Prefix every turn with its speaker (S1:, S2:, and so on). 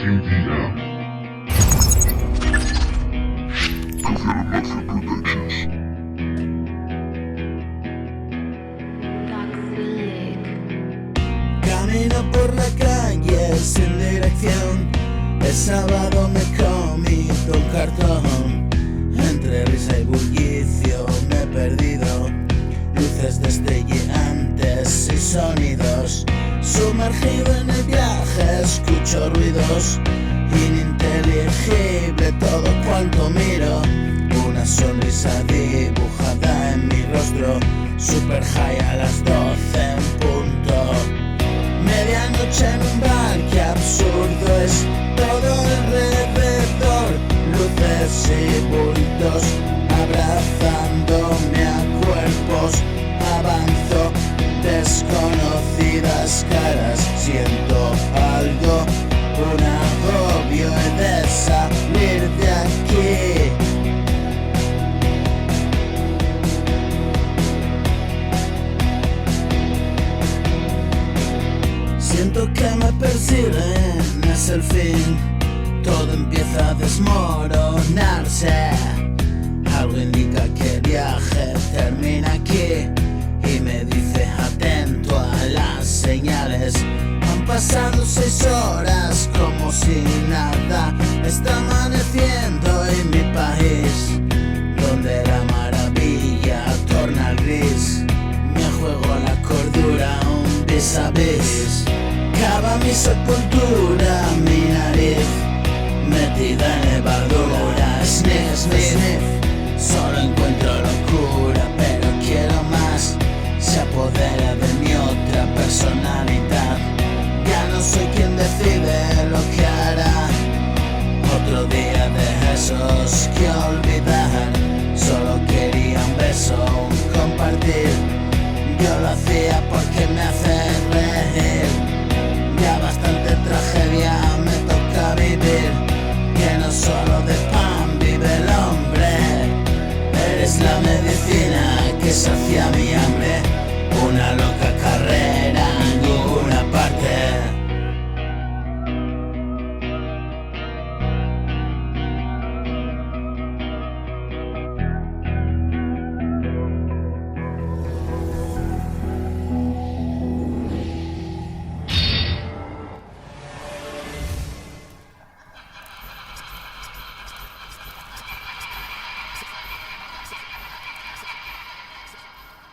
S1: KDM. Nothing Productions.
S2: Camino por la calle sin dirección. El sábado me comí un cartón. Entre risa y bullicio me he perdido. Luces destellantes y sonidos. Sumergido en el viaje escucho ruidos. Ininteligible todo cuanto miro. Una sonrisa dibujada en mi rostro. Super high a las 12 en punto. Medianoche en un bar, qué absurdo es todo alrededor. Luces y bultos abrazándome a cuerpos. Avanzo, desconocidas caras. Siento algo, un agobio. He de salir de aquí. Siento que me persiguen, es el fin. Todo empieza a desmoronarse. Algo indica que el viaje termina aquí. Y me dice atento a las señales. Han pasado 6 horas como si nada. Está amaneciendo en mi país, donde la maravilla torna gris. Me juego la cordura, un vis a vis. Cava mi sepultura, mi nariz metida en levadura. Sniff, sniff, sniff. Solo encuentro locura, pero quiero más. Se apodera de mi otra personalidad. Ya no soy quien decide lo que hará. Otro día de esos que olvidar. Solo quería un beso, un compartir. Yo lo hacía porque me hace reír.